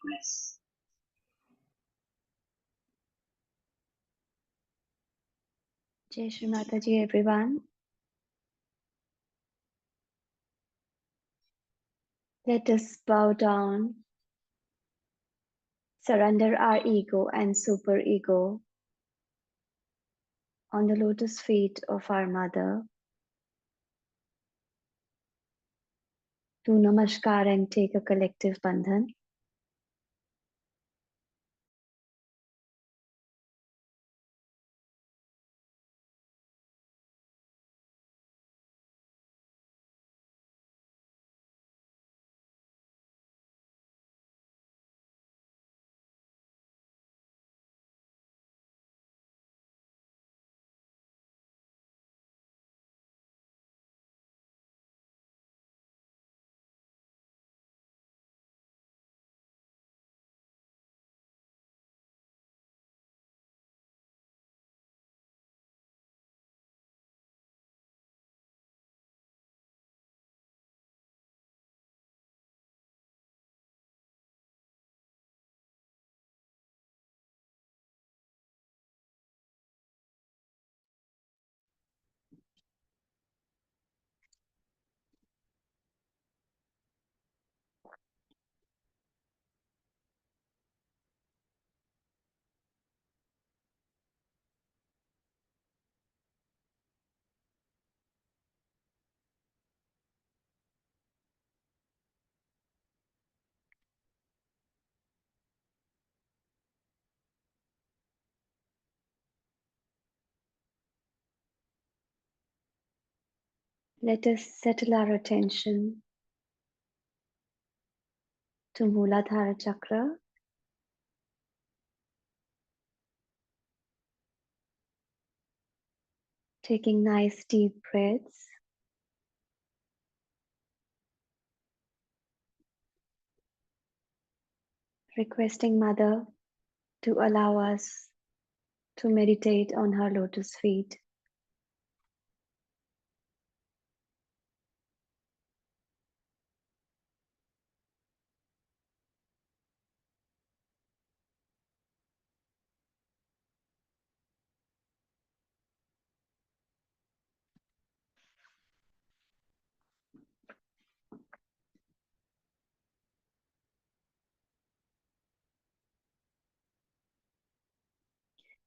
progress. Jai Shri Mataji, everyone. Let us bow down, surrender our ego and superego on the lotus feet of our mother. Do namaskar and take a collective bandhan. Let us settle our attention to Muladhara Chakra. Taking nice deep breaths. Requesting Mother to allow us to meditate on her lotus feet.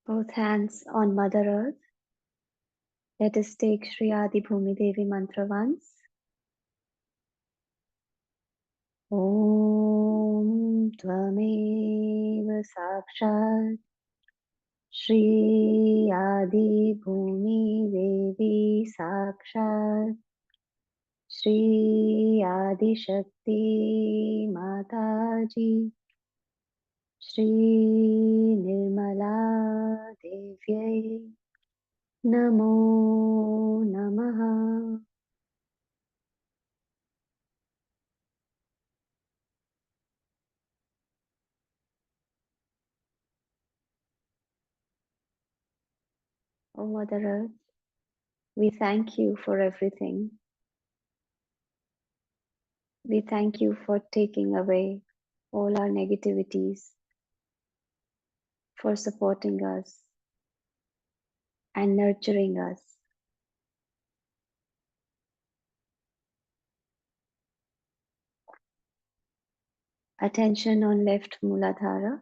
Both hands on Mother Earth. Let us take Shri Adi Bhumi Devi mantra once. Om Tvameva Sakshat Shri Adi Bhumi Devi Sakshat Shri Adi Shakti Mataji Shri Nirmala Devyai Namo Namaha. O Mother Earth, we thank you for everything. We thank you for taking away all our negativities, for supporting us and nurturing us. Attention on left Muladhara,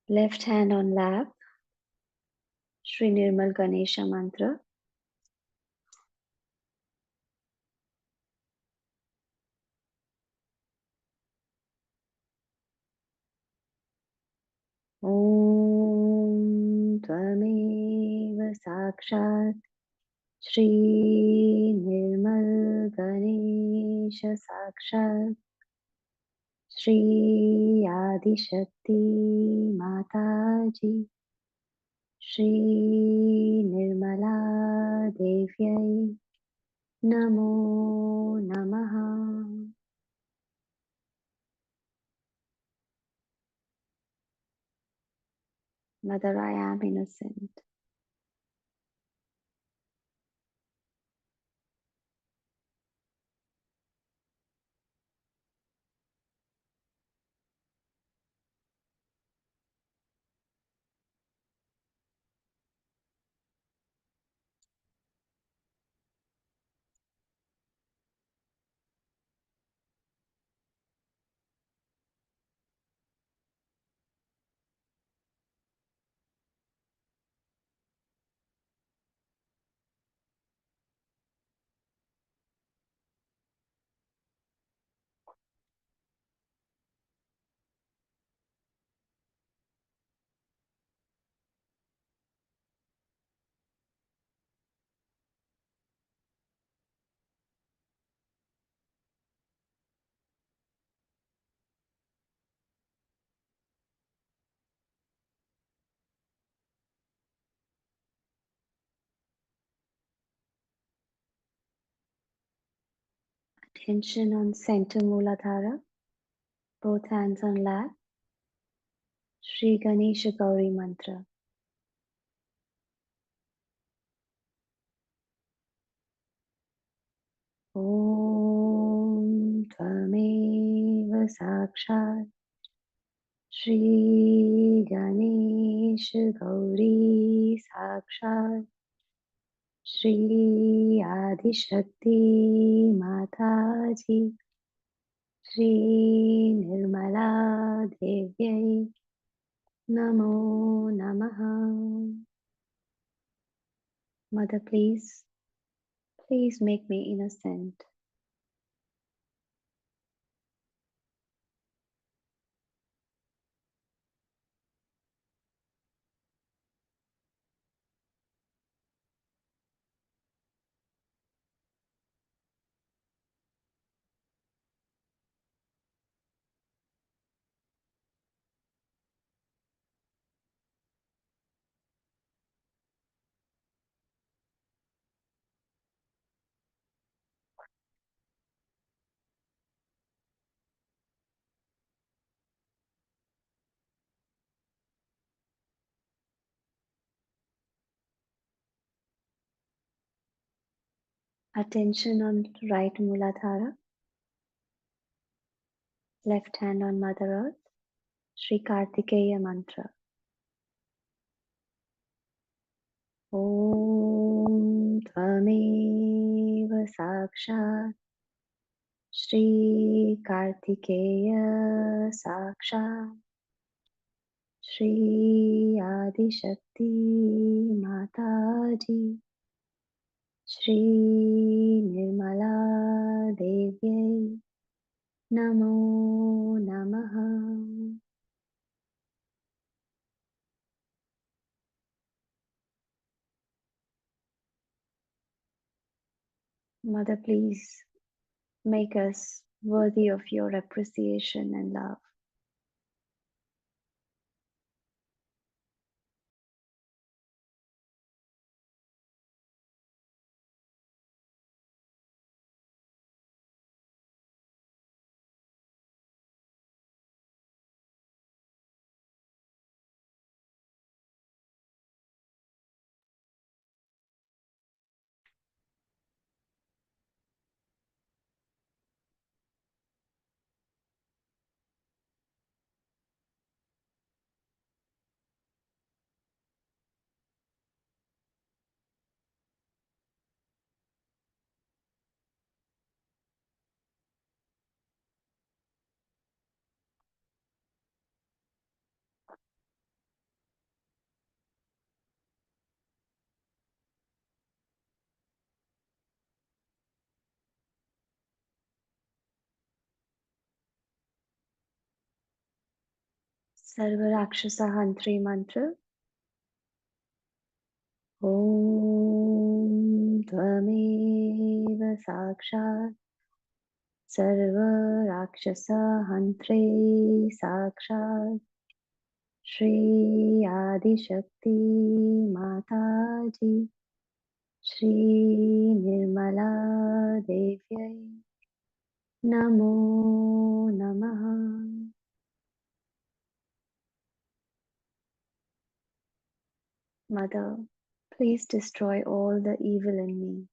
left hand on lap, Shri Nirmal Ganesha mantra. Om Tvameva Sakshat Shri Nirmal Ganesha Sakshat Shri Adi Shakti Mataji Shri Nirmala Devyai Namo Namaha. Mother, I am innocent. Attention on center Muladhara, both hands on lap. Shri Ganesha Gauri Mantra. Om Tvameva Sakshat Shri Ganesha Gauri Sakshat Shri Adi Shakti Mataji Shri Nirmala Devyai Namo Namaha. Mother, please make me innocent. Attention on right Muladhara, left hand on Mother Earth, Shri Kartikeya Mantra. Om Tvameva Sakshat Shri Kartikeya Sakshat Shri Adi Shakti Mataji Shri Nirmala Devyai Namo Namaha. Mother, please make us worthy of your appreciation and love. Sarva Rakshasa Hantri Mantra. Om Tvameva Sakshat Sarva Rakshasa Hantri Sakshat Shri Adi Shakti Mataji Shri Nirmala Devyai Namo Namaha. Mother, please destroy all the evil in me.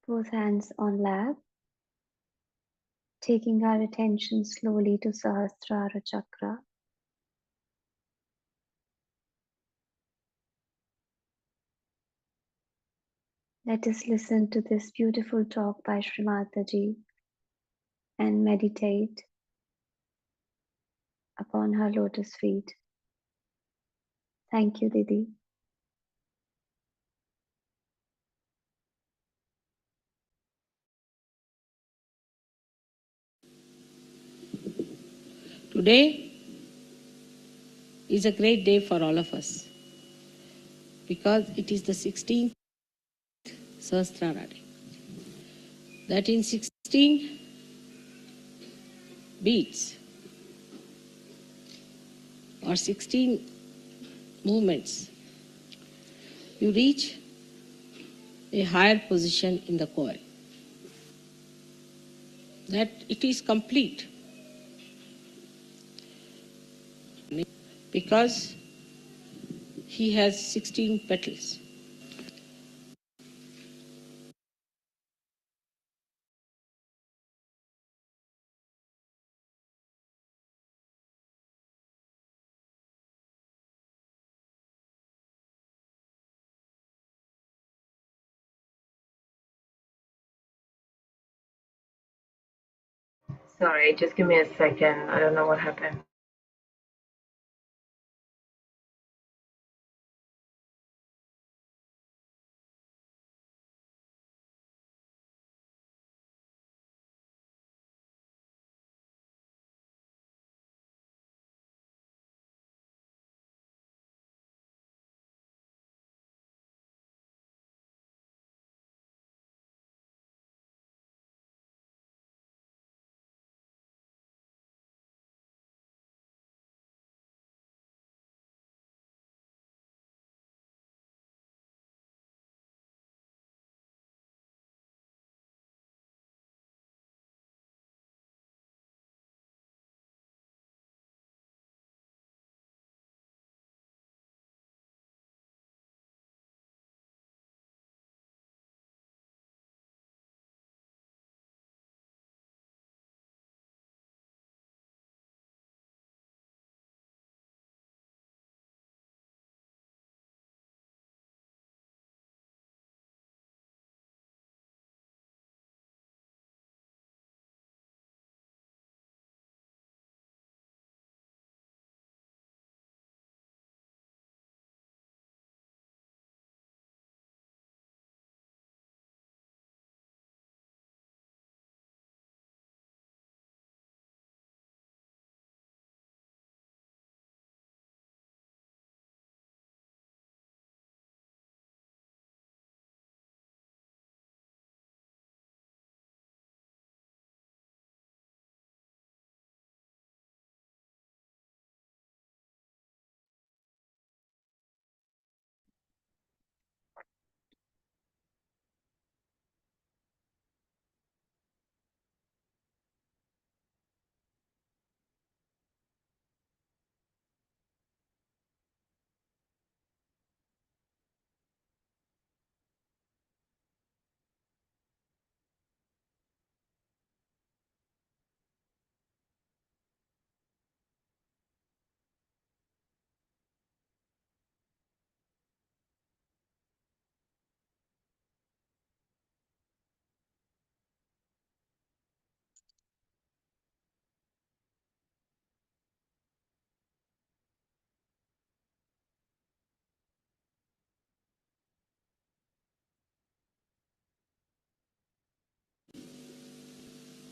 Both hands on lap, taking our attention slowly to Sahasrara Chakra. Let us listen to this beautiful talk by Shri Mataji and meditate upon her lotus feet. Thank you, Didi. Today is a great day for all of us because it is the 16th Sahasrara day. That in 16 beats or 16 movements, you reach a higher position in the coil. That it is complete because he has 16 petals. Sorry, just give me a second. I don't know what happened.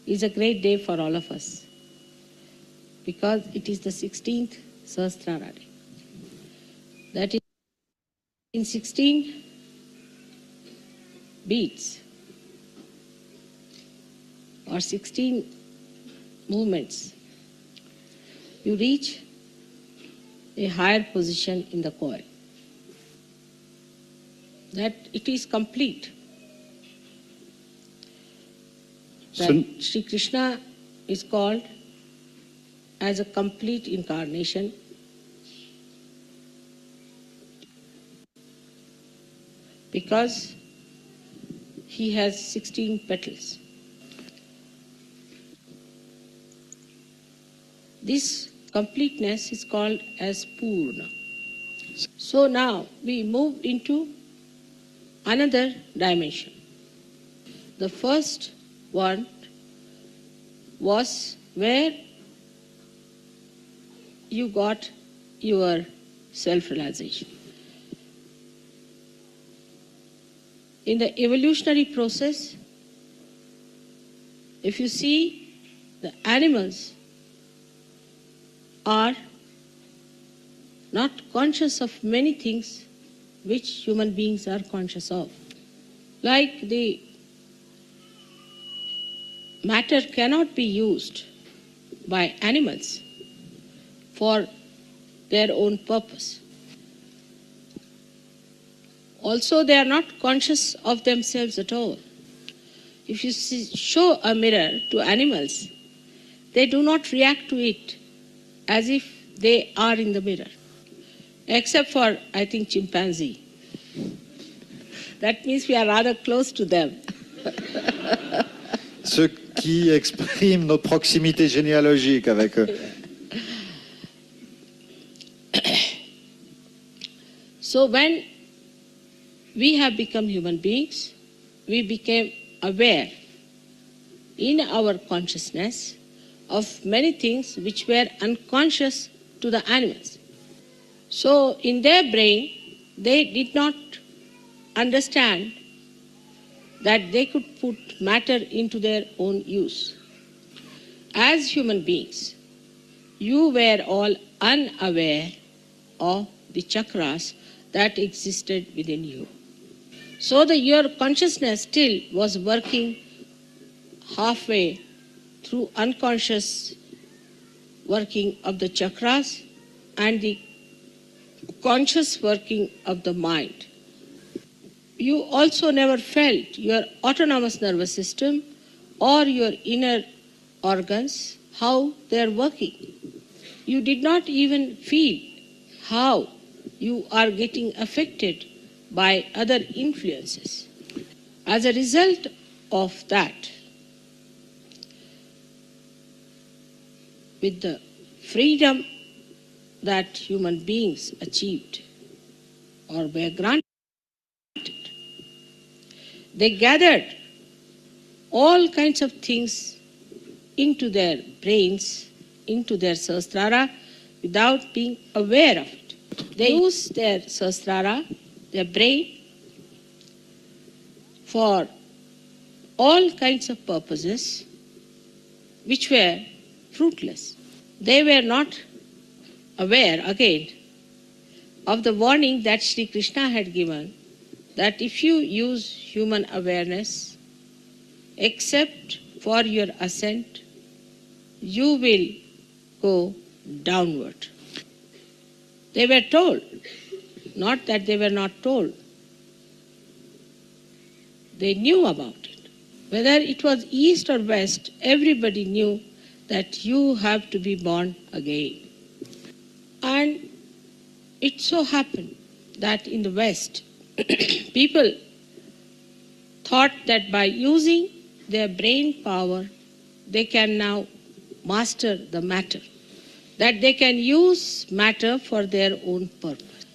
It's a great day for all of us because it is the 16th Sahasrara day. That is in 16 beats or 16 movements, you reach a higher position in the coil. That it is complete. That Sri Krishna is called as a complete incarnation because he has 16 petals. This completeness is called as Purna. So now we move into another dimension. The first one was where you got your self-realization. In the evolutionary process, if you see, the animals are not conscious of many things which human beings are conscious of. Like the matter cannot be used by animals for their own purpose. Also, they are not conscious of themselves at all. If you show a mirror to animals, they do not react to it as if they are in the mirror, except for, I think, chimpanzee. That means we are rather close to them. Ce qui exprime notre proximité généalogique avec eux. So when we have become human beings, we became aware in our consciousness of many things which were unconscious to the animals. So in their brain, they did not understand that they could put matter into their own use. As human beings, you were all unaware of the chakras that existed within you. So your consciousness still was working halfway through unconscious working of the chakras and the conscious working of the mind. You also never felt your autonomous nervous system or your inner organs, how they are working. You did not even feel how you are getting affected by other influences. As a result of that, with the freedom that human beings achieved or were granted, they gathered all kinds of things into their brains, into their sahasrara, without being aware of it. They used their sahasrara, their brain, for all kinds of purposes which were fruitless. They were not aware, again, of the warning that Sri Krishna had given, that if you use human awareness except for your ascent, you will go downward. They were told, not that they were not told. They knew about it. Whether it was east or west, everybody knew that you have to be born again. And it so happened that in the West, people thought that by using their brain power, they can now master the matter, that they can use matter for their own purpose.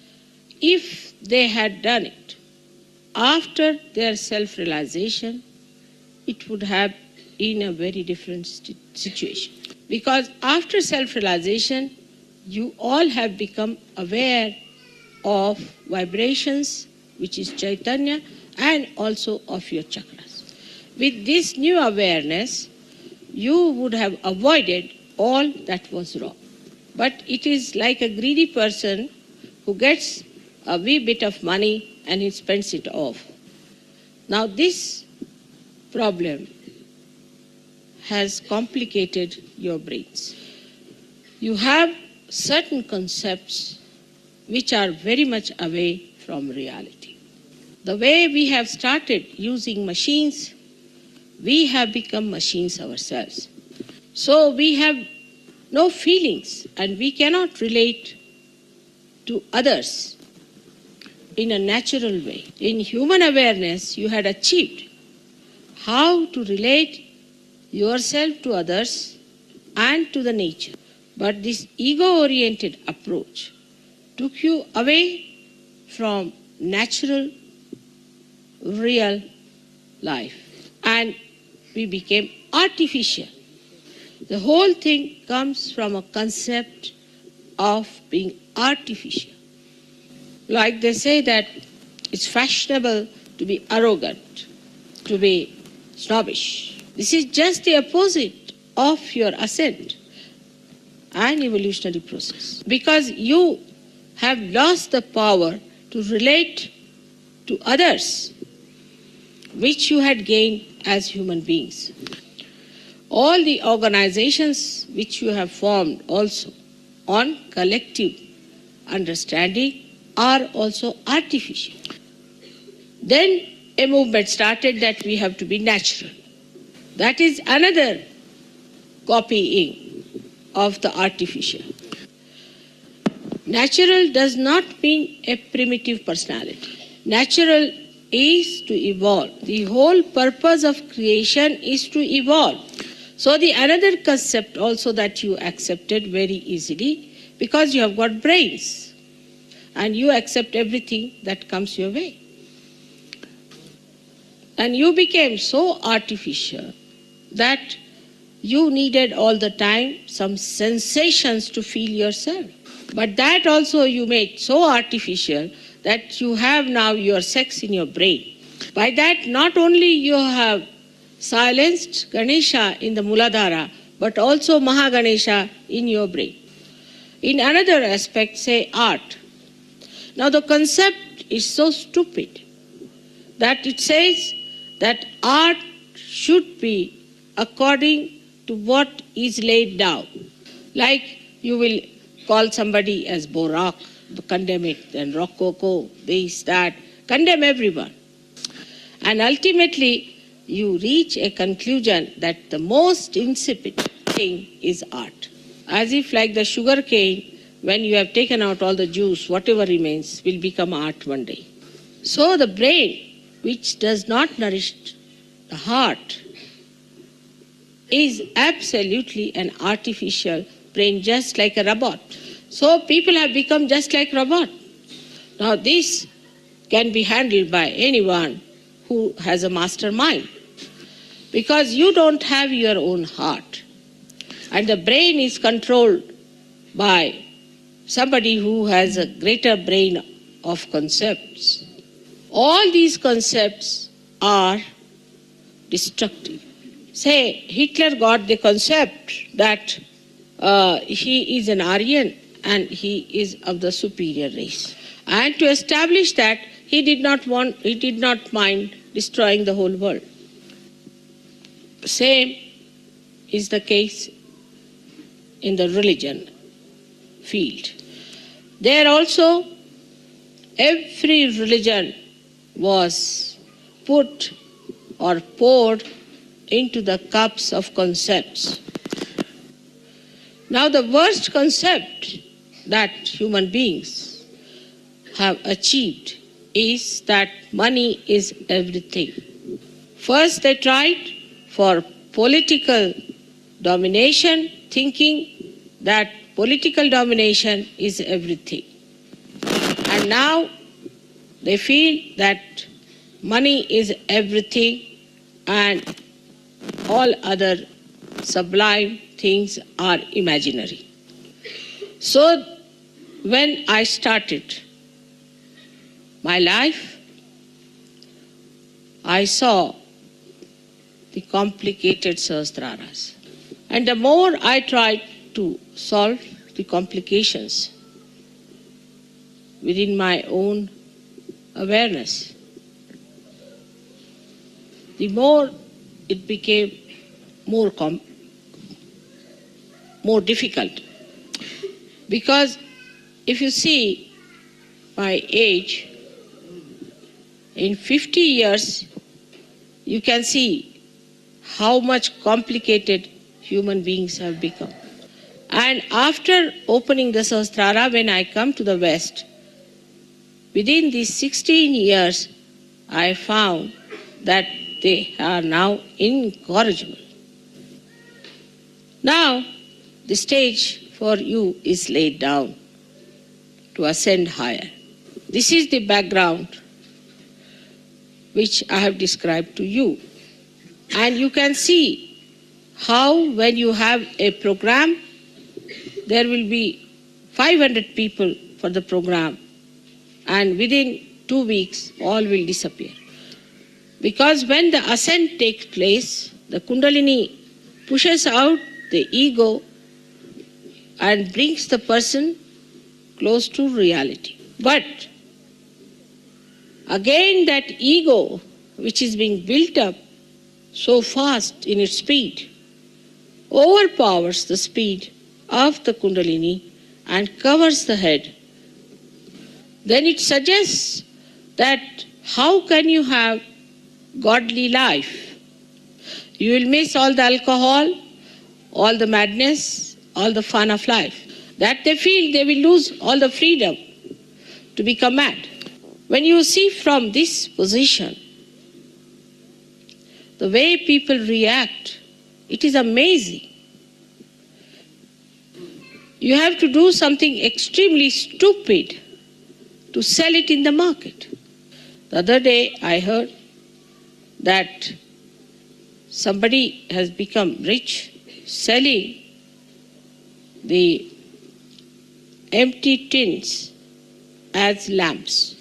If they had done it after their self-realization, it would have been a very different situation. Because after self-realization, you all have become aware of vibrations, which is Chaitanya, and also of your chakras. With this new awareness, you would have avoided all that was wrong. But it is like a greedy person who gets a wee bit of money and he spends it off. Now this problem has complicated your brains. You have certain concepts which are very much away from reality. The way we have started using machines, we have become machines ourselves. So we have no feelings and we cannot relate to others in a natural way. In human awareness, you had achieved how to relate yourself to others and to the nature. But this ego-oriented approach took you away from natural, real life. And we became artificial. The whole thing comes from a concept of being artificial. Like they say that it's fashionable to be arrogant, to be snobbish. This is just the opposite of your ascent and evolutionary process. Because you have lost the power to relate to others, which you had gained as human beings. All the organizations which you have formed also on collective understanding are also artificial. Then a movement started that we have to be natural. That is another copying of the artificial. Natural does not mean a primitive personality. Natural is to evolve. The whole purpose of creation is to evolve. So the another concept also that you accepted very easily, because you have got brains and you accept everything that comes your way. And you became so artificial that you needed all the time some sensations to feel yourself. But that also you made so artificial that you have now your sex in your brain. By that, not only you have silenced Ganesha in the Muladhara, but also Mahaganesha in your brain. In another aspect, say art. Now the concept is so stupid that it says that art should be according to what is laid down. Like you will call somebody as Baroque, condemn it, then Rococo, this, that, condemn everyone. And ultimately, you reach a conclusion that the most insipid thing is art. As if like the sugar cane, when you have taken out all the juice, whatever remains will become art one day. So the brain, which does not nourish the heart, is absolutely an artificial brain, just like a robot. So people have become just like robot. Now this can be handled by anyone who has a mastermind, because you don't have your own heart. And the brain is controlled by somebody who has a greater brain of concepts. All these concepts are destructive. Say, Hitler got the concept that he is an Aryan and he is of the superior race. And to establish that, he did not mind destroying the whole world. Same is the case in the religion field. There also, every religion was put or poured into the cups of concepts. Now the worst concept that human beings have achieved is that money is everything. First they tried for political domination, thinking that political domination is everything. And now they feel that money is everything and all other sublime things are imaginary. So when I started my life, I saw the complicated Sahasraras. And the more I tried to solve the complications within my own awareness, the more it became more difficult. Because if you see my age, in 50 years, you can see how much complicated human beings have become. And after opening the Sahasrara, when I come to the West, within these 16 years, I found that they are now incorrigible. Now, the stage for you is laid down to ascend higher. This is the background which I have described to you. And you can see how when you have a program, there will be 500 people for the program. and within 2 weeks all will disappear. Because when the ascent takes place, the Kundalini pushes out the ego and brings the person close to reality. But again that ego, which is being built up so fast in its speed, overpowers the speed of the Kundalini and covers the head. Then it suggests that how can you have godly life? You will miss all the alcohol, all the madness, all the fun of life. That they feel they will lose all the freedom to become mad. When you see from this position, the way people react, it is amazing. You have to do something extremely stupid to sell it in the market. The other day I heard that somebody has become rich selling the empty tins as lamps.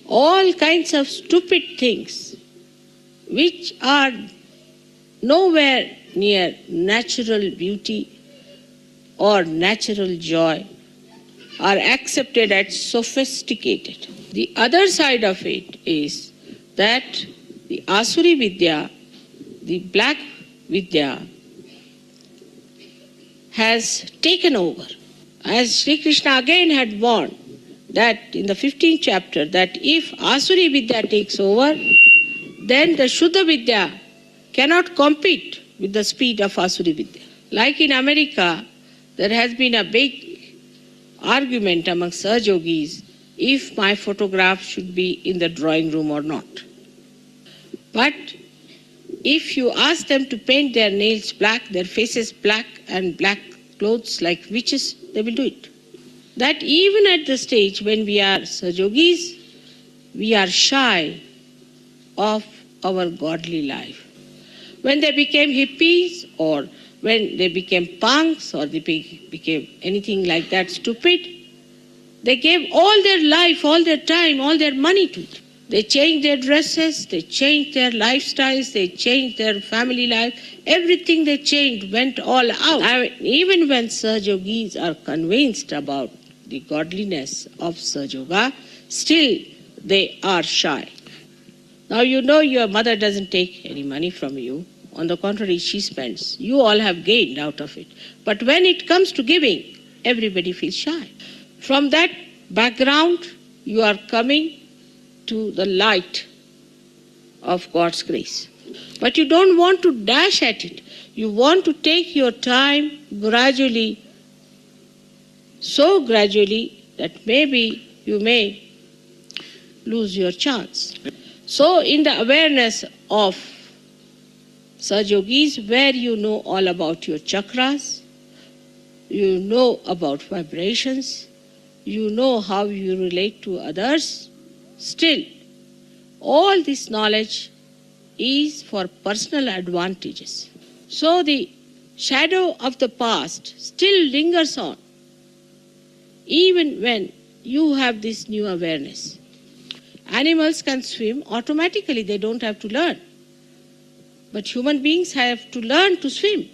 All kinds of stupid things which are nowhere near natural beauty or natural joy are accepted as sophisticated. The other side of it is that the Asuri Vidya, the black Vidya, has taken over. As Sri Krishna again had warned that in the 15th chapter, that if Asuri Vidya takes over, then the Shuddha Vidya cannot compete with the speed of Asuri Vidya. Like in America, there has been a big argument among Sahajogis if my photograph should be in the drawing room or not. But if you ask them to paint their nails black, their faces black, and black clothes like witches, they will do it. That even at the stage when we are Sahajogis, we are shy of our godly life. When they became hippies, or when they became punks, or they became anything like that stupid, they gave all their life, all their time, all their money to it. They changed their dresses, they changed their lifestyles, they changed their family life. Everything they changed went all out. Even when Sahajogis are convinced about the godliness of Sahajoga, still they are shy. Now you know your mother doesn't take any money from you. On the contrary, she spends. You all have gained out of it. But when it comes to giving, everybody feels shy. From that background, you are coming to the light of God's grace. But you don't want to dash at it. You want to take your time gradually, so gradually that maybe you may lose your chance. So in the awareness of Sahajogis, where you know all about your chakras, you know about vibrations, you know how you relate to others, still, all this knowledge is for personal advantages. So the shadow of the past still lingers on, even when you have this new awareness. Animals can swim automatically, they don't have to learn. But human beings have to learn to swim.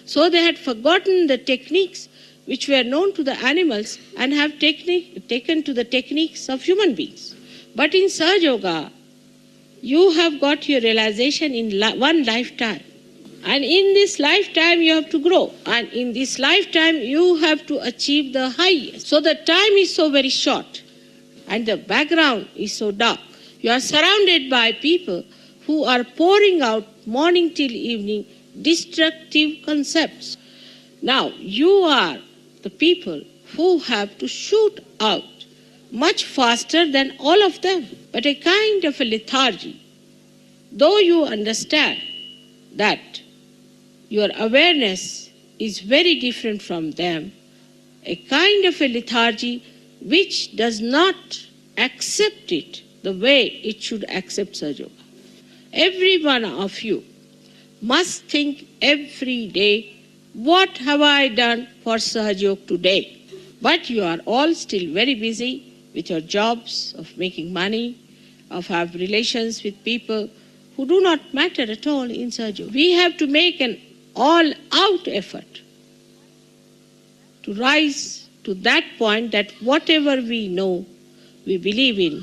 So they had forgotten the techniques which were known to the animals and have taken to the techniques of human beings. But in Sahajoga, you have got your realization in one lifetime. And in this lifetime you have to grow. And in this lifetime you have to achieve the highest. So the time is so very short. And the background is so dark. You are surrounded by people who are pouring out morning till evening destructive concepts. Now, you are the people who have to shoot out much faster than all of them, but a kind of a lethargy. Though you understand that your awareness is very different from them, a kind of a lethargy which does not accept it the way it should accept Sahajoga. Every one of you must think every day, what have I done for Sahajog today? But you are all still very busy with your jobs, of making money, of have relations with people who do not matter at all in Sahaja. We have to make an all-out effort to rise to that point that whatever we know, we believe in,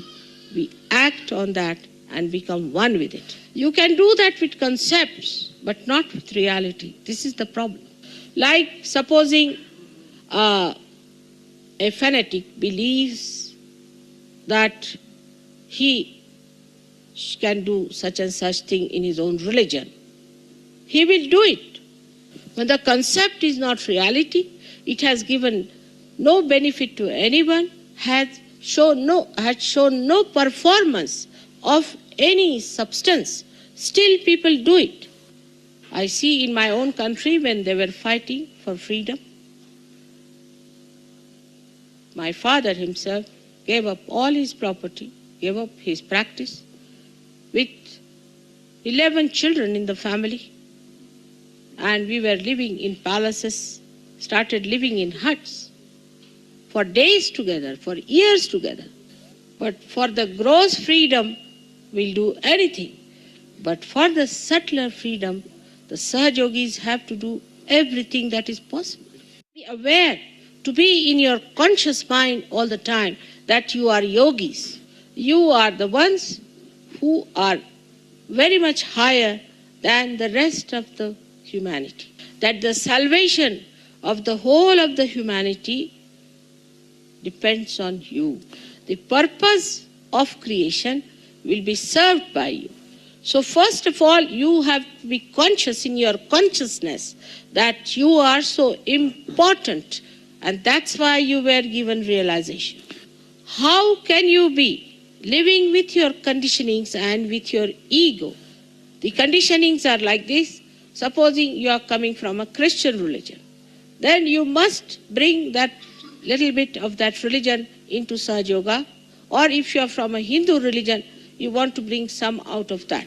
we act on that and become one with it. You can do that with concepts, but not with reality. This is the problem. Like supposing a fanatic believes that he can do such and such thing in his own religion. He will do it. When the concept is not reality, it has given no benefit to anyone, has shown no performance of any substance. Still people do it. I see in my own country when they were fighting for freedom, my father himself gave up all his property, gave up his practice, with 11 children in the family, and we were living in palaces, started living in huts for days together, for years together. But for the gross freedom, we'll do anything. But for the subtler freedom, the Sahajogis have to do everything that is possible. Be aware, to be in your conscious mind all the time that you are yogis. You are the ones who are very much higher than the rest of the humanity. That the salvation of the whole of the humanity depends on you. The purpose of creation will be served by you. So first of all, you have to be conscious in your consciousness that you are so important, and that's why you were given realization. How can you be living with your conditionings and with your ego? The conditionings are like this. Supposing you are coming from a Christian religion, then you must bring that little bit of that religion into Sahaja Yoga. Or if you are from a Hindu religion, you want to bring some out of that.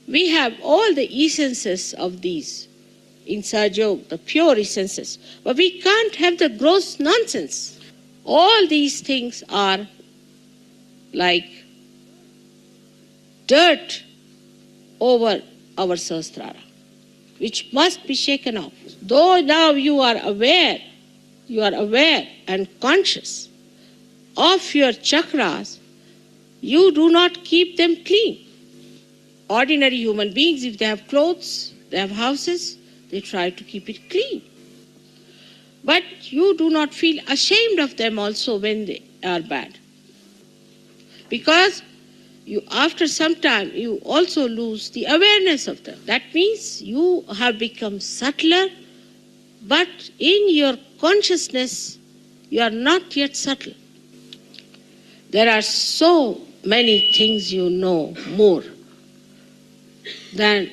We have all the essences of these in Sahaja Yoga, the pure essences. But we can't have the gross nonsense. All these things are like dirt over our Sahasrara, which must be shaken off. Though now you are aware and conscious of your chakras, you do not keep them clean. Ordinary human beings, if they have clothes, they have houses, they try to keep it clean. But you do not feel ashamed of them also when they are bad. Because after some time, you also lose the awareness of them. That means you have become subtler, but in your consciousness, you are not yet subtle. There are so many things you know more than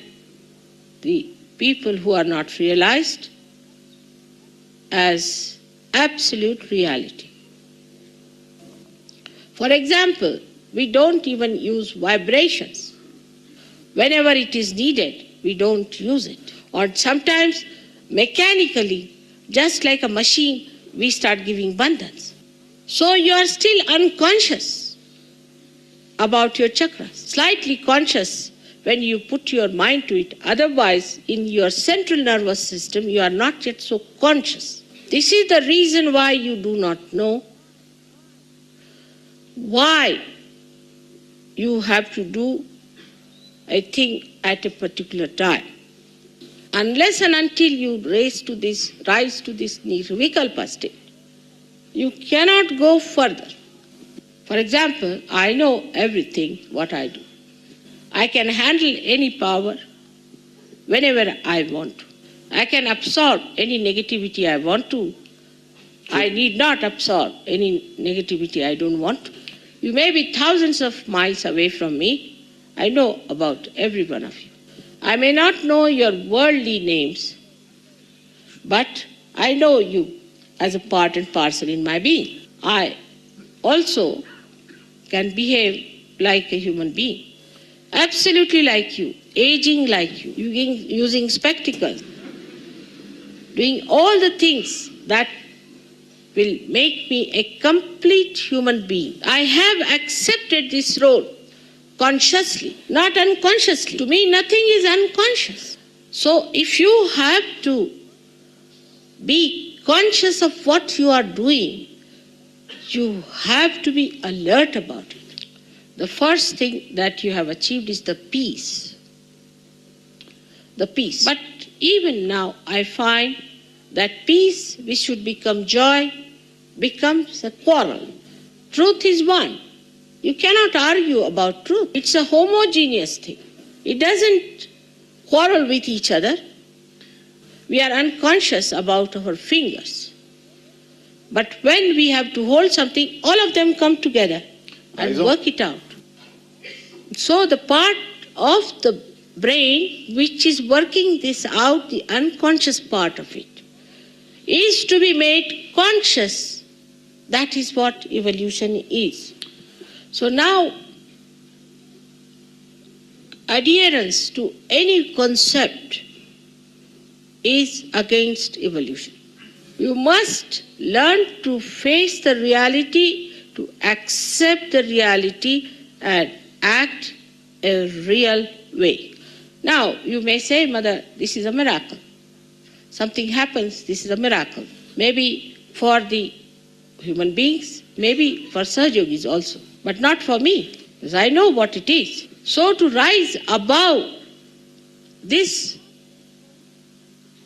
the people who are not realized as absolute reality. For example, we don't even use vibrations. Whenever it is needed, we don't use it. Or sometimes mechanically, just like a machine, we start giving bandhans. So you are still unconscious about your chakras, slightly conscious when you put your mind to it. Otherwise, in your central nervous system, you are not yet so conscious. This is the reason why you do not know why you have to do a thing at a particular time. Unless and until you rise to this nirvikalpa state, you cannot go further. For example, I know everything what I do. I can handle any power whenever I want to. I can absorb any negativity I want to. I need not absorb any negativity I don't want to. You may be thousands of miles away from me. I know about every one of you. I may not know your worldly names, but I know you as a part and parcel in my being. I also can behave like a human being, absolutely like you, aging like you, using spectacles, doing all the things that will make me a complete human being. I have accepted this role consciously, not unconsciously. To me, nothing is unconscious. So if you have to be conscious of what you are doing, you have to be alert about it. The first thing that you have achieved is the peace. The peace. But even now, I find that peace, which should become joy, becomes a quarrel. Truth is one. You cannot argue about truth. It's a homogeneous thing. It doesn't quarrel with each other. We are unconscious about our fingers. But when we have to hold something, all of them come together and work it out. So the part of the brain which is working this out, the unconscious part of it, is to be made conscious. That is what evolution is. So now, adherence to any concept is against evolution. You must learn to face the reality, to accept the reality and act a real way. Now, you may say, Mother, this is a miracle. Something happens, this is a miracle. Maybe for the human beings, maybe for Sahajogis also, but not for me, because I know what it is. So to rise above this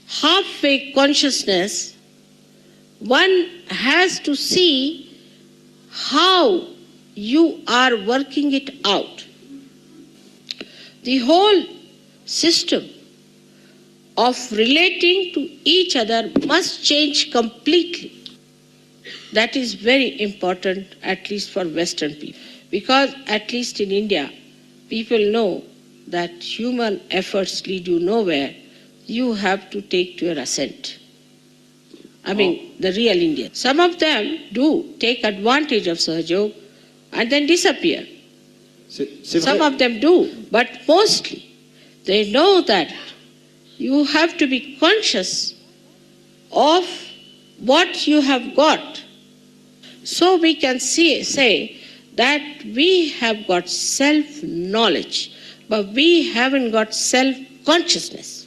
halfway consciousness, one has to see how you are working it out. The whole system of relating to each other must change completely. That is very important, at least for Western people, because at least in India, people know that human efforts lead you nowhere. You have to take to your ascent. I mean, the real Indian. Some of them do take advantage of Sahajog and then disappear. Some of them do, but mostly they know that you have to be conscious of what you have got. So we can say that we have got self-knowledge, but we haven't got self-consciousness.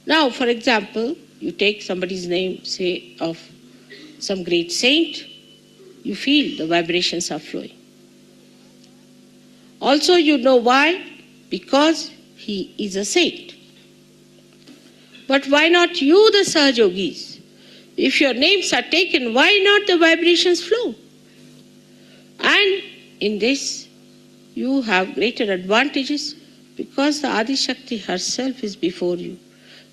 Now, for example, you take somebody's name, say, of some great saint, you feel the vibrations are flowing. Also, you know why? Because he is a saint. But why not you, the Sahajogis? If your names are taken, why not the vibrations flow? And in this, you have greater advantages because the Adi Shakti herself is before you.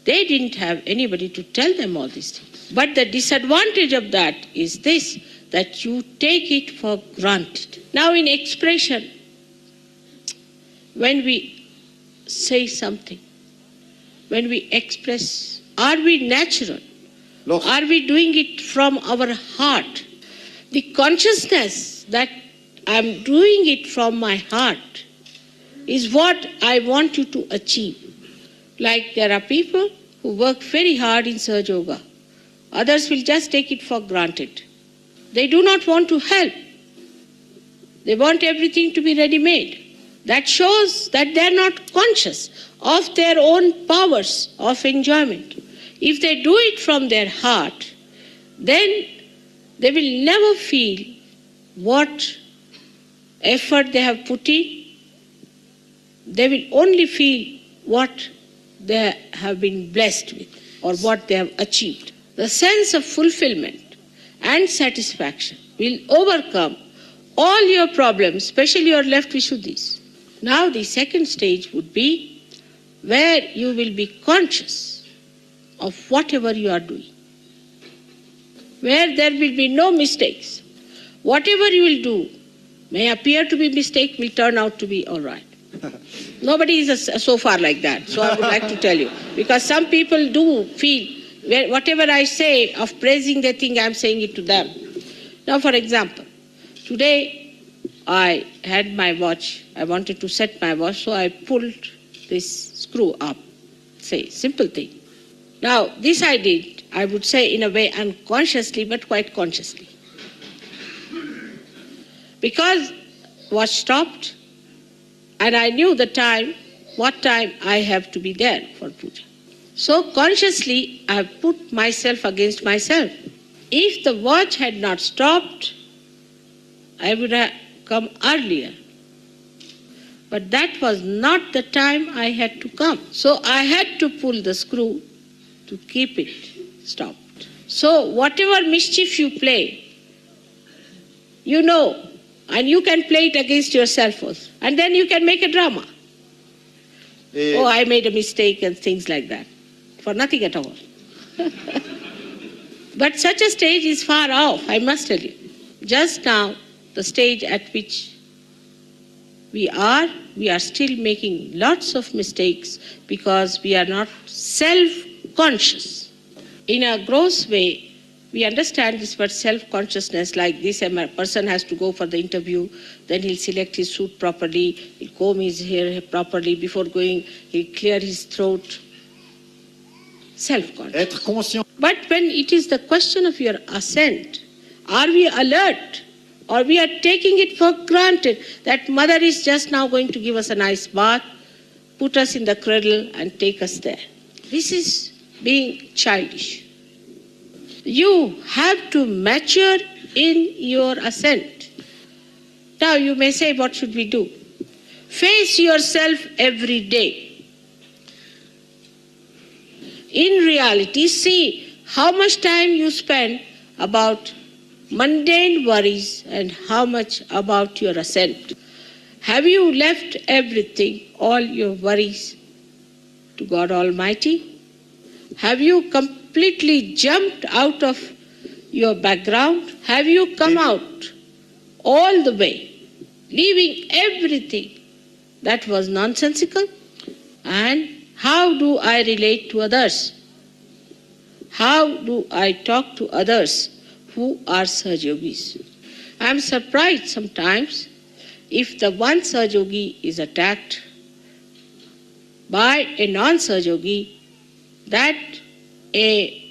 They didn't have anybody to tell them all these things. But the disadvantage of that is this, that you take it for granted. Now in expression, when we say something, when we express, are we natural? Are we doing it from our heart? The consciousness that I'm doing it from my heart is what I want you to achieve. Like there are people who work very hard in Sahaja Yoga. Others will just take it for granted. They do not want to help. They want everything to be ready-made. That shows that they are not conscious of their own powers of enjoyment. If they do it from their heart, then they will never feel what effort they have put in. They will only feel what they have been blessed with or what they have achieved. The sense of fulfillment and satisfaction will overcome all your problems, especially your left Vishuddhis. Now the second stage would be where you will be conscious of whatever you are doing, where there will be no mistakes. Whatever you will do may appear to be mistake, will turn out to be all right. Nobody is so far like that, so I would like to tell you. Because some people do feel, whatever I say of praising, they think I'm saying it to them. Now, for example, today I had my watch, I wanted to set my watch, so I pulled this screw up. Say, simple thing. Now, this I did, I would say in a way unconsciously, but quite consciously. Because watch stopped, and I knew the time, what time I have to be there for puja. So consciously, I put myself against myself. If the watch had not stopped, I would have come earlier. But that was not the time I had to come. So I had to pull the screw to keep it stopped. So whatever mischief you play, you know, and you can play it against yourself also. And then you can make a drama. Oh, I made a mistake and things like that. For nothing at all. But such a stage is far off, I must tell you. Just now, the stage at which we are still making lots of mistakes because we are not self-conscious. In a gross way, we understand this word self-consciousness like this. A person has to go for the interview, then he'll select his suit properly, he'll comb his hair properly, before going he'll clear his throat. Self-conscious. Être conscient. But when it is the question of your ascent, are we alert? Or we are taking it for granted that mother is just now going to give us a nice bath, put us in the cradle and take us there. This is being childish. You have to mature in your ascent. Now you may say, what should we do? Face yourself every day. In reality, see how much time you spend about mundane worries and how much about your ascent. Have you left everything, all your worries, to God Almighty? Have you completely jumped out of your background? Have you come out all the way, leaving everything that was nonsensical? And how do I relate to others? How do I talk to others who are Sahaja Yogis? I am surprised sometimes if the one Sahaja Yogi is attacked by a non-Sahaja Yogi, that a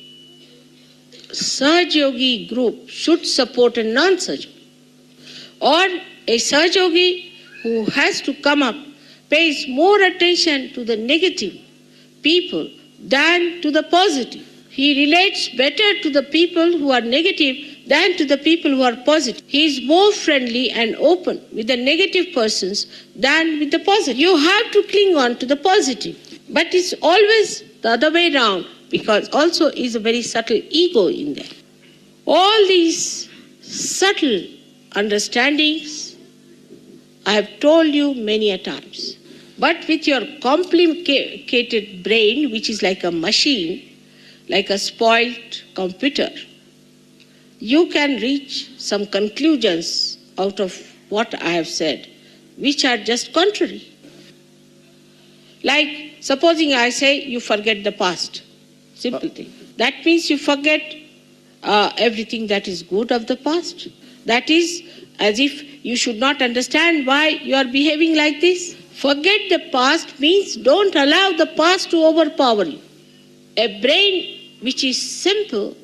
Sahaja Yogi group should support a non-Sahaja Yogi. Or a Sahaja Yogi who has to come up pays more attention to the negative people than to the positive. He relates better to the people who are negative than to the people who are positive. He is more friendly and open with the negative persons than with the positive. You have to cling on to the positive. But it's always the other way around, because also is a very subtle ego in there. All these subtle understandings I have told you many a times. But with your complicated brain, which is like a machine, like a spoiled computer, you can reach some conclusions out of what I have said, which are just contrary. Like, supposing I say you forget the past. Simple thing. That means you forget everything that is good of the past. That is as if you should not understand why you are behaving like this. Forget the past means don't allow the past to overpower you. A brain which is simple,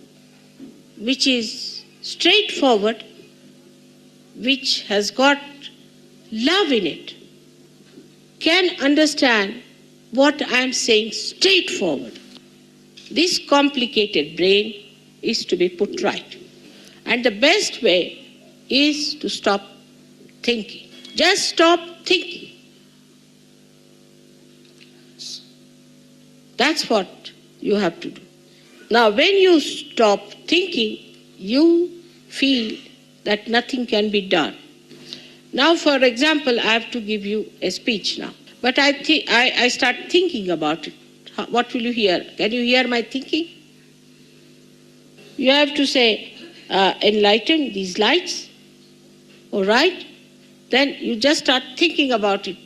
which is straightforward, which has got love in it, can understand what I am saying straightforward. This complicated brain is to be put right. And the best way is to stop thinking. Just stop thinking. That's what you have to do. Now, when you stop thinking, you feel that nothing can be done. Now, for example, I have to give you a speech now. But I start thinking about it. What will you hear? Can you hear my thinking? You have to say, enlighten these lights. All right? Then you just start thinking about it.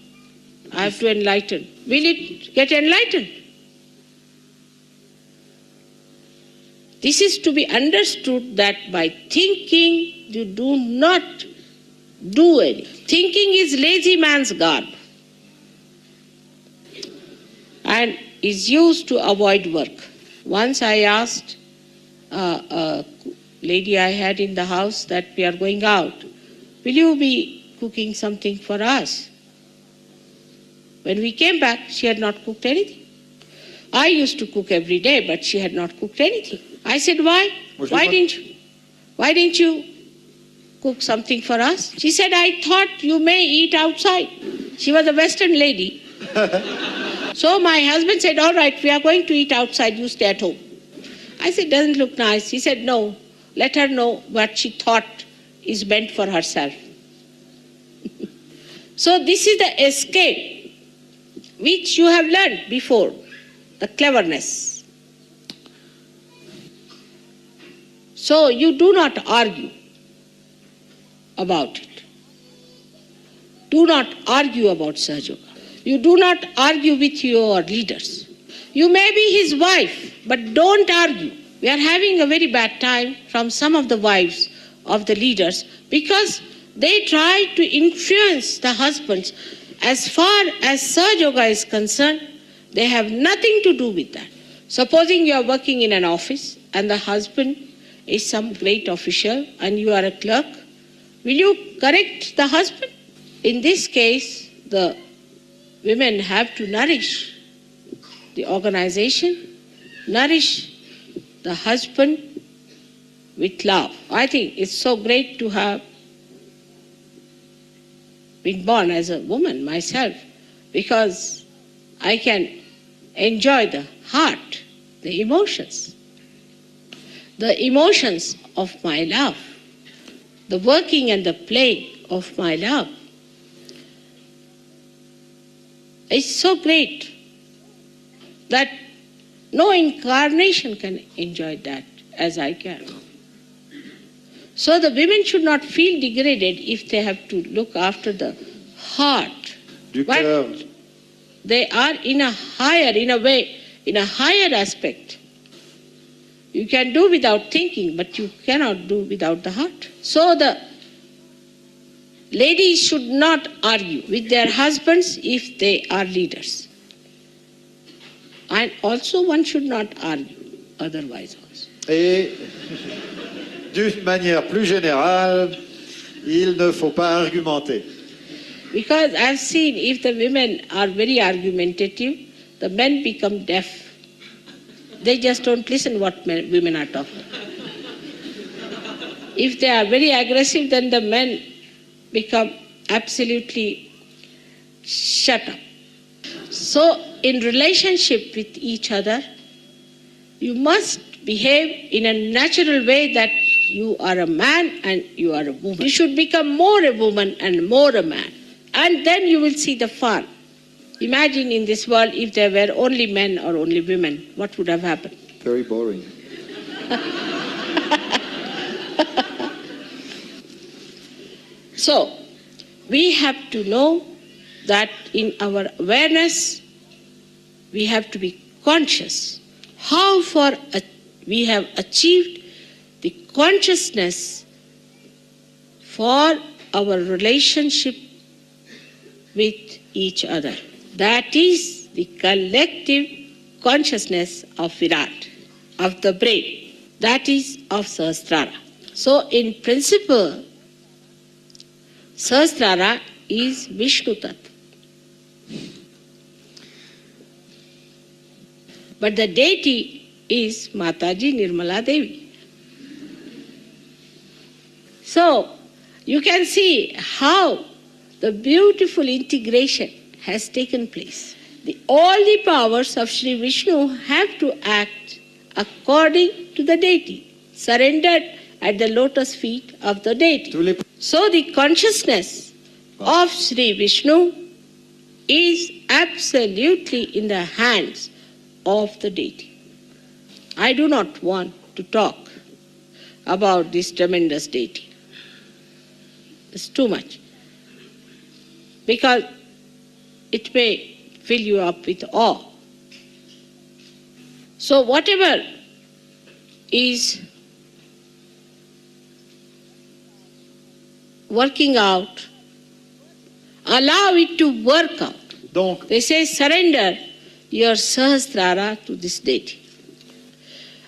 I have to enlighten. Will it get enlightened? This is to be understood that by thinking, you do not do anything. Thinking is lazy man's garb and is used to avoid work. Once I asked a lady I had in the house that we are going out, will you be cooking something for us? When we came back, she had not cooked anything. I used to cook every day, but she had not cooked anything. I said, why? Why didn't you cook something for us? She said, I thought you may eat outside. She was a Western lady. So my husband said, all right, we are going to eat outside, you stay at home. I said, doesn't look nice. He said, no, let her know what she thought is meant for herself. So this is the escape which you have learned before, the cleverness. So you do not argue about it. Do not argue about Sahaja Yoga. You do not argue with your leaders. You may be his wife, but don't argue. We are having a very bad time from some of the wives of the leaders because they try to influence the husbands. As far as Sahaja Yoga is concerned, they have nothing to do with that. Supposing you are working in an office and the husband is some great official and you are a clerk, will you correct the husband? In this case, the women have to nourish the organization, nourish the husband with love. I think it's so great to have been born as a woman myself because I can enjoy the heart, the emotions of my love, the working and the play of my love. It's so great that no incarnation can enjoy that as I can. So the women should not feel degraded if they have to look after the heart. But they are in a higher aspect. You can do without thinking, but you cannot do without the heart. So the ladies should not argue with their husbands if they are leaders. And also one should not argue otherwise also. Et d'une manière plus générale, il ne faut pas argumenter. Because I've seen if the women are very argumentative, the men become deaf. They just don't listen what women are talking. If they are very aggressive, then the men become absolutely shut up. So in relationship with each other, you must behave in a natural way that you are a man and you are a woman. You should become more a woman and more a man. And then you will see the fun. Imagine in this world if there were only men or only women, what would have happened? Very boring. So, we have to know that in our awareness, we have to be conscious how far we have achieved the consciousness for our relationship with each other. That is the collective consciousness of Virat, of the brain. That is of Sahasrara. So in principle, Sahasrara is Vishnu Tattva. But the deity is Mataji Nirmala Devi. So you can see how the beautiful integration has taken place. All the powers of Sri Vishnu have to act according to the deity, surrendered at the lotus feet of the deity. So the consciousness of Sri Vishnu is absolutely in the hands of the deity. I do not want to talk about this tremendous deity. It's too much. Because it may fill you up with awe. So whatever is working out, allow it to work out. Donc, They say surrender your Sahasrara to this deity.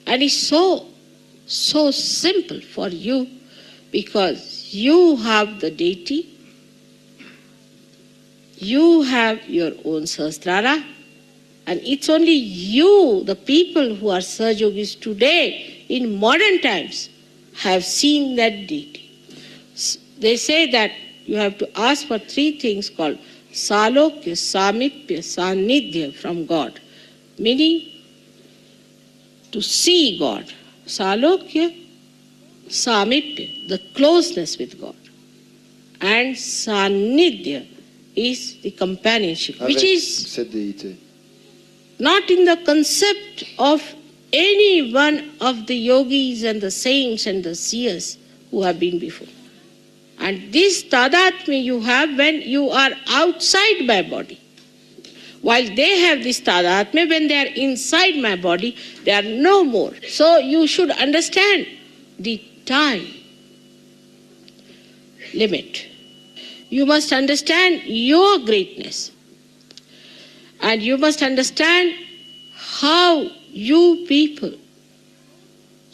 And it's so simple for you because you have the deity, you have your own Sahasrara, and it's only you, the people who are Sahajogis today in modern times, have seen that deity. They say that you have to ask for three things called Salokya, Samipya, Sanidhya from God, meaning to see God. Salokya, Samipya, the closeness with God. And Sanidhya is the companionship, which Avec is cette déité. not in the concept of any one of the yogis and the saints and the seers who have been before. And this tadatmya you have when you are outside my body. While they have this tadatmya, when they are inside my body, they are no more. So you should understand the time limit. You must understand your greatness. And you must understand how you people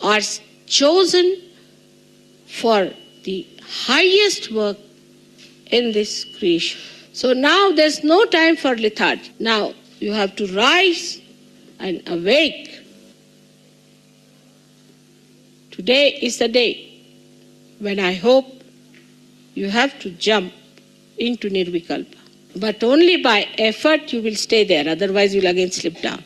are chosen for the highest work in this creation. So now there's no time for lethargy. Now you have to rise and awake. Today is the day when I hope you have to jump into Nirvikalpa. But only by effort you will stay there, otherwise you will again slip down.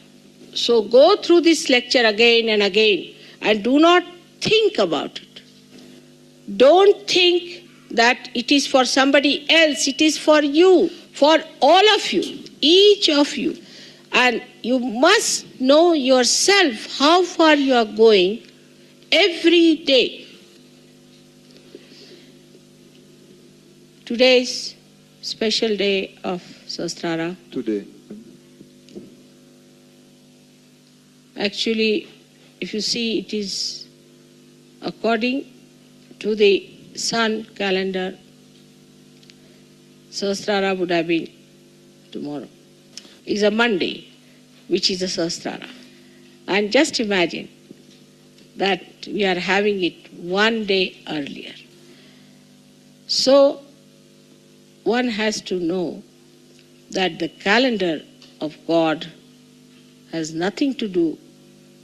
So go through this lecture again and again and do not think about it. Don't think that it is for somebody else, it is for you, for all of you, each of you. And you must know yourself how far you are going every day. Today's special day of Sahasrara. Today. Actually, if you see, it is according to the sun calendar, Sahasrara would have been tomorrow. It's a Monday, which is a Sahasrara. And just imagine that we are having it one day earlier. So, one has to know that the calendar of God has nothing to do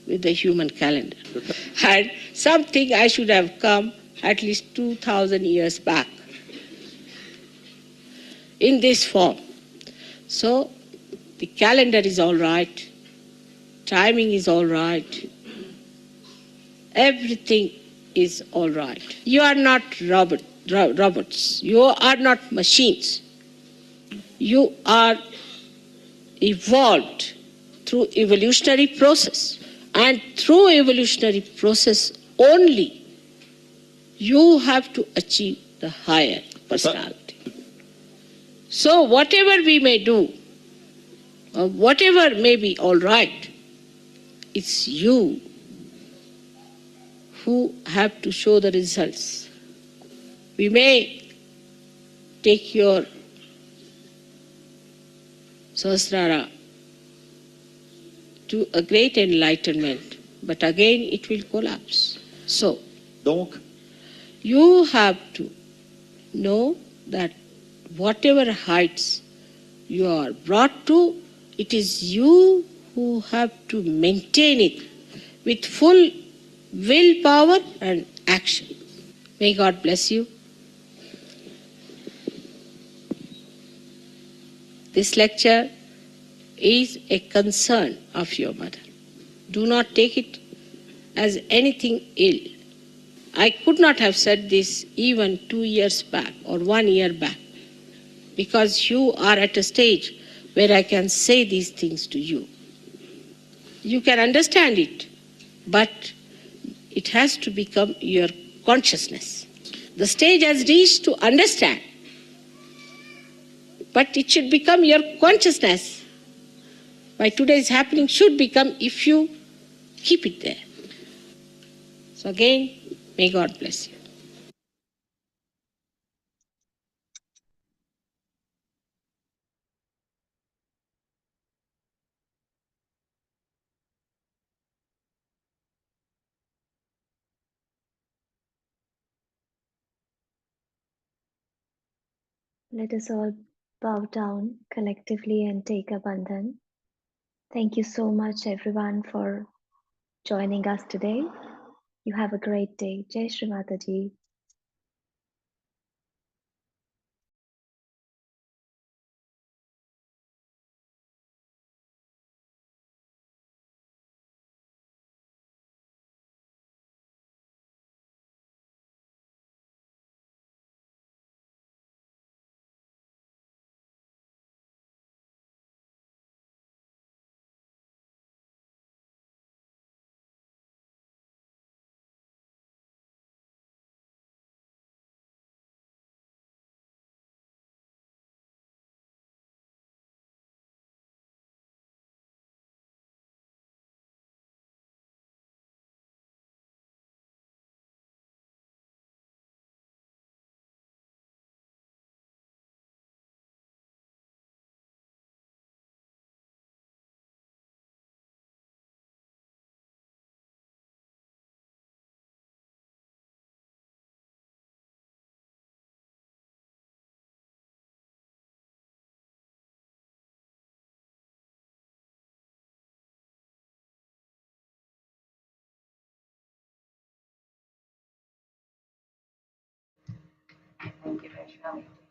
with the human calendar. And something I should have come at least 2,000 years back in this form. So the calendar is all right, timing is all right, everything is all right. You are not robots, you are not machines. You are evolved through evolutionary process. And through evolutionary process only, you have to achieve the higher personality. So whatever we may do, or whatever may be all right, it's you who have to show the results. We may take your Sahasrara to a great enlightenment, but again it will collapse. So, Donc, you have to know that whatever heights you are brought to, it is you who have to maintain it with full willpower and action. May God bless you. This lecture is a concern of your mother. Do not take it as anything ill. I could not have said this even 2 years back or 1 year back, because you are at a stage where I can say these things to you. You can understand it, but it has to become your consciousness. The stage has reached to understand, but it should become your consciousness. By today's happening should become if you keep it there. So again, may God bless you. Let us all bow down collectively and take a bandhan. Thank you so much, everyone, for joining us today. You have a great day. Jai Shri Mataji. Thank you, Vaishnavi.